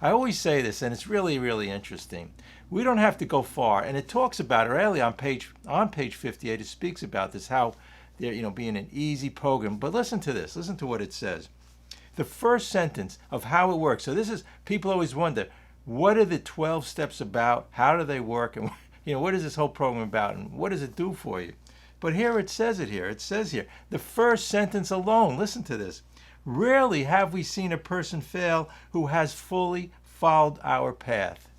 I always say this, and it's really, really interesting. We don't have to go far, and it talks about it early on page 58. It speaks about this, how there, being an easy program. But listen to this. Listen to what it says. The first sentence of how it works. So this is, people always wonder, what are the 12 steps about? How do they work? And what is this whole program about? And what does it do for you? But here it says it here. It says here, the first sentence alone, listen to this. Rarely have we seen a person fail who has fully followed our path.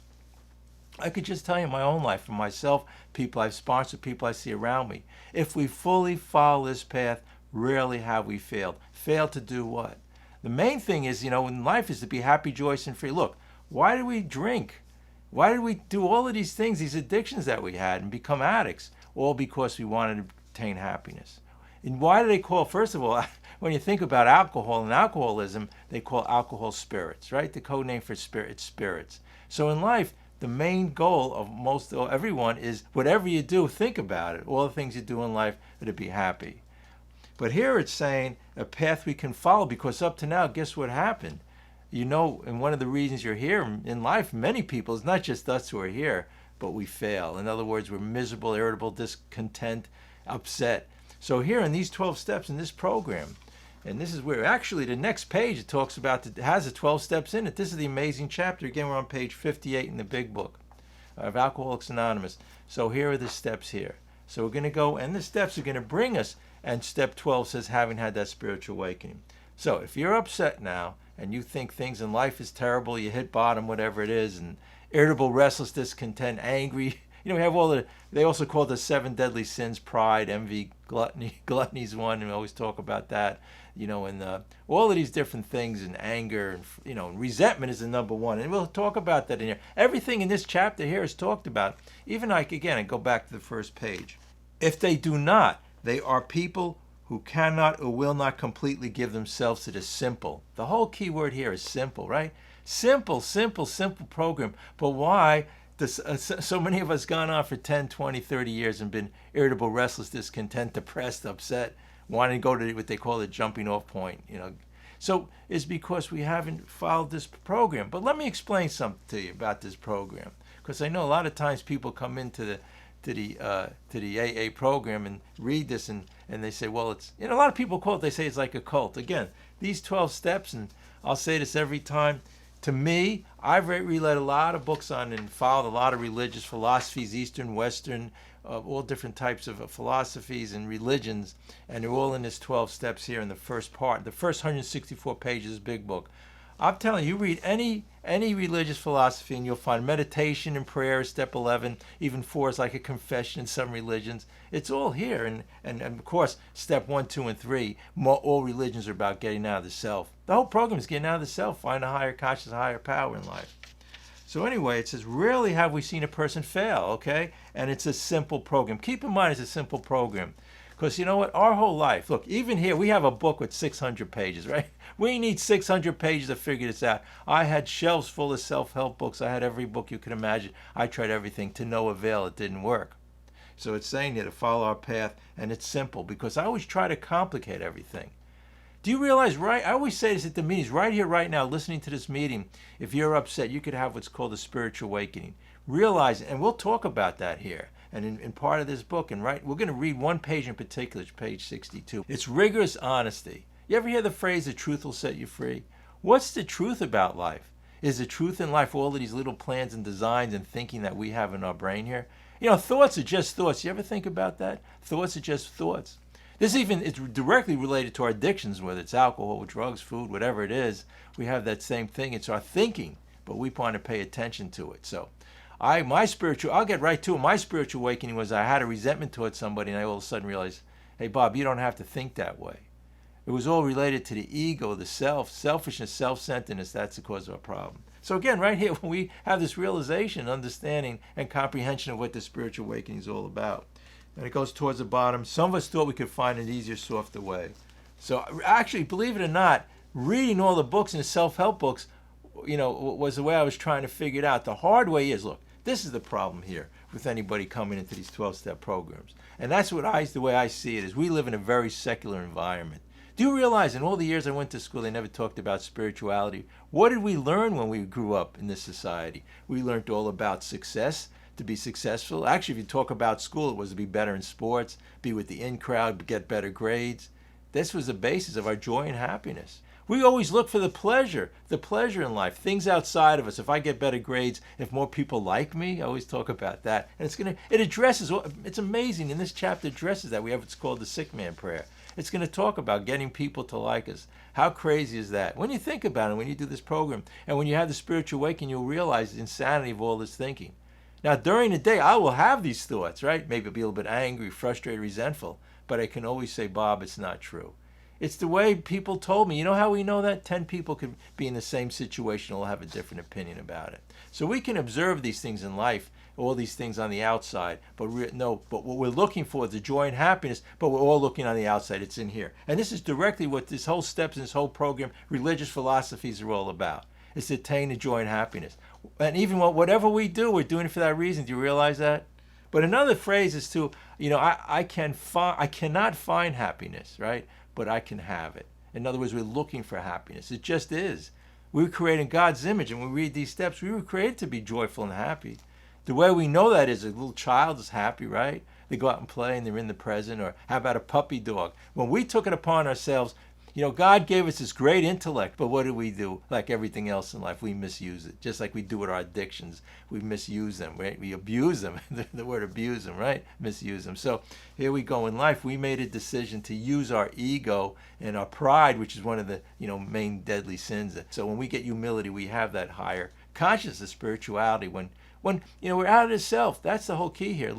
I could just tell you my own life, for myself, people I've sponsored, people I see around me. If we fully follow this path, rarely have we failed. Failed to do what? The main thing is, in life is to be happy, joyous, and free. Look, why did we drink? Why did we do all of these things, these addictions that we had, and become addicts? All because we wanted to obtain happiness. And why do they call, first of all, when you think about alcohol and alcoholism, they call alcohol spirits, right? The code name for spirits. So in life, the main goal of everyone is whatever you do, think about it. All the things you do in life are to be happy. But here it's saying a path we can follow, because up to now, guess what happened? And one of the reasons you're here in life, many people, it's not just us who are here, but we fail. In other words, we're miserable, irritable, discontent, upset. So here in these 12 steps in this program, and this is where actually the next page it talks about, it has the 12 steps in it. This is the amazing chapter. Again, we're on page 58 in the big book of Alcoholics Anonymous. So here are the steps here. So we're going to go, and the steps are going to bring us, and step 12 says having had that spiritual awakening. So if you're upset now, and you think things in life is terrible, you hit bottom, whatever it is, and irritable, restless, discontent, angry, we have they also call it the 7 deadly sins: pride, envy, gluttony. Gluttony's one, and we always talk about that, and all of these different things, and anger, and resentment is the number one. And we'll talk about that in here. Everything in this chapter here is talked about. Even I go back to the first page. If they do not, they are people who cannot or will not completely give themselves to the simple. The whole key word here is simple, right? Simple program. But why so many of us gone on for 10, 20, 30 years and been irritable, restless, discontent, depressed, upset, wanting to go to what they call the jumping off point, So it's because we haven't followed this program. But let me explain something to you about this program, because I know a lot of times people come into the AA program and read this and they say, well, it's, a lot of people call it, they say it's like a cult. Again, these 12 steps, and I'll say this every time, to me, I've read a lot of books on and followed a lot of religious philosophies, Eastern, Western, all different types of philosophies and religions, and they're all in this 12 steps here in the first part, the first 164 pages, big book. I'm telling you, read any religious philosophy and you'll find meditation and prayer, step 11, even 4 is like a confession in some religions. It's all here. And of course, step 1, 2, and 3, all religions are about getting out of the self. The whole program is getting out of the self, find a higher consciousness, a higher power in life. So anyway, it says, rarely have we seen a person fail, okay? And it's a simple program. Keep in mind it's a simple program. Because you know what? Our whole life, look, even here, we have a book with 600 pages, right? We need 600 pages to figure this out. I had shelves full of self-help books. I had every book you could imagine. I tried everything to no avail. It didn't work. So it's saying here to follow our path, and it's simple, because I always try to complicate everything. Do you realize, right? I always say this at the meetings, right here, right now, listening to this meeting, if you're upset, you could have what's called a spiritual awakening. Realize, and we'll talk about that here. And in part of this book, and we're going to read one page in particular, it's page 62. It's rigorous honesty. You ever hear the phrase, the truth will set you free? What's the truth about life? Is the truth in life all of these little plans and designs and thinking that we have in our brain here? Thoughts are just thoughts. You ever think about that? Thoughts are just thoughts. It's directly related to our addictions, whether it's alcohol, drugs, food, whatever it is. We have that same thing. It's our thinking, but we want to pay attention to it. So I'll get right to it. My spiritual awakening was I had a resentment towards somebody, and I all of a sudden realized, hey, Bob, you don't have to think that way. It was all related to the ego, the self, selfishness, self-centeredness. That's the cause of our problem. So again, right here, when we have this realization, understanding, and comprehension of what the spiritual awakening is all about. And it goes towards the bottom. Some of us thought we could find an easier, softer way. So actually, believe it or not, reading all the books and the self-help books, was the way I was trying to figure it out. The hard way is, look, this is the problem here with anybody coming into these 12-step programs. And that's the way I see it, is we live in a very secular environment. Do you realize in all the years I went to school, they never talked about spirituality? What did we learn when we grew up in this society? We learned all about success, to be successful. Actually, if you talk about school, it was to be better in sports, be with the in crowd, get better grades. This was the basis of our joy and happiness. We always look for the pleasure in life, things outside of us. If I get better grades, if more people like me, I always talk about that. And it addresses, it's amazing, in this chapter addresses that. We have what's called the sick man prayer. It's going to talk about getting people to like us. How crazy is that? When you think about it, when you do this program, and when you have the spiritual awakening, you'll realize the insanity of all this thinking. Now, during the day, I will have these thoughts, right? Maybe I'll be a little bit angry, frustrated, resentful, but I can always say, Bob, it's not true. It's the way people told me. You know how we know that? 10 people could be in the same situation and will have a different opinion about it. So we can observe these things in life, all these things on the outside, but what we're looking for is the joy and happiness, but we're all looking on the outside. It's in here. And this is directly what this whole steps in this whole program, religious philosophies are all about. It's to attain the joy and happiness. And even whatever we do, we're doing it for that reason. Do you realize that? But another phrase is to, I cannot find happiness, right? But I can have it. In other words, we're looking for happiness. It just is. We were created in God's image, and when we read these steps, we were created to be joyful and happy. The way we know that is a little child is happy, right? They go out and play and they're in the present. Or how about a puppy dog? When we took it upon ourselves, God gave us this great intellect, but what do we do? Like everything else in life, we misuse it. Just like we do with our addictions, we misuse them, right? We abuse them. The word abuse them, right? Misuse them. So here we go in life. We made a decision to use our ego and our pride, which is one of the main deadly sins. So when we get humility, we have that higher consciousness, spirituality. When we're out of the self, that's the whole key here.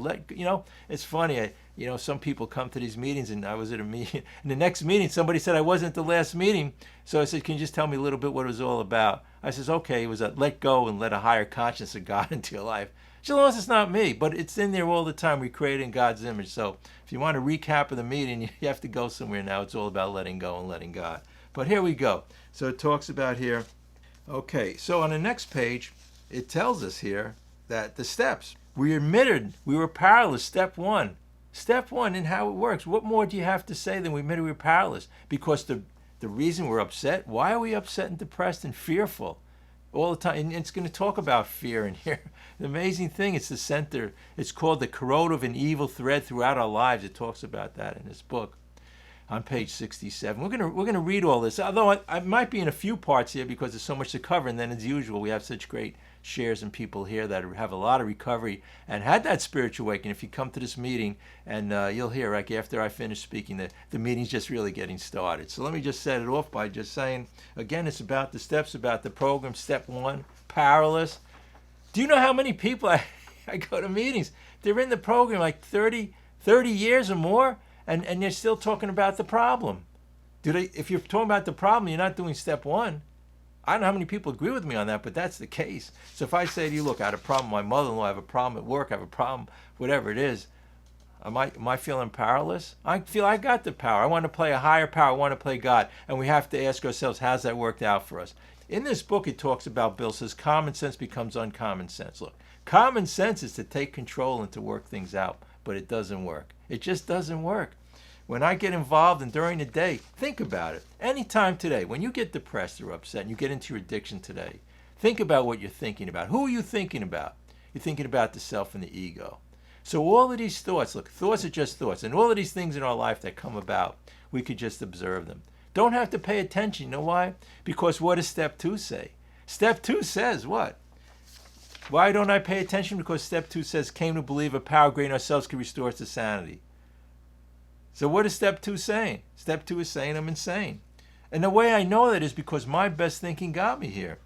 It's funny. Some people come to these meetings, and I was at a meeting. In the next meeting, somebody said I wasn't at the last meeting. So I said, can you just tell me a little bit what it was all about? I says, okay, it was let go and let a higher consciousness of God into your life. She knows it's not me, but it's in there all the time. We create in God's image. So if you want a recap of the meeting, you have to go somewhere now. It's all about letting go and letting God. But here we go. So it talks about here. Okay, so on the next page, it tells us here that the steps. We admitted we were powerless, step one. Step one in how it works. What more do you have to say than we admitted we were powerless? Because the reason we're upset, why are we upset and depressed and fearful all the time? And it's going to talk about fear in here. The amazing thing, it's the center. It's called the corrosive and evil thread throughout our lives. It talks about that in this book on page 67. We're going to read all this, although I might be in a few parts here because there's so much to cover, and then as usual, we have such great shares and people here that have a lot of recovery and had that spiritual awakening. If you come to this meeting, and you'll hear like after I finish speaking, the meeting's just really getting started. So let me just set it off by just saying, again, it's about the steps, about the program. Step one, powerless. Do you know how many people I go to meetings? They're in the program like 30 years or more, and they're still talking about the problem. If you're talking about the problem, you're not doing step one. I don't know how many people agree with me on that, but that's the case. So if I say to you, look, I had a problem with my mother-in-law, I have a problem at work, I have a problem, whatever it is, am I feeling powerless? I feel I got the power. I want to play a higher power. I want to play God. And we have to ask ourselves, how's that worked out for us? In this book, it talks about, Bill says, common sense becomes uncommon sense. Look, common sense is to take control and to work things out, but it doesn't work. It just doesn't work. When I get involved and during the day, think about it. Anytime today, when you get depressed or upset and you get into your addiction today, think about what you're thinking about. Who are you thinking about? You're thinking about the self and the ego. So all of these thoughts, look, thoughts are just thoughts. And all of these things in our life that come about, we could just observe them. Don't have to pay attention. You know why? Because what does step two say? Step two says what? Why don't I pay attention? Because step two says, came to believe a power greater than ourselves can restore us to sanity. So what is step two saying? Step two is saying I'm insane. And the way I know that is because my best thinking got me here.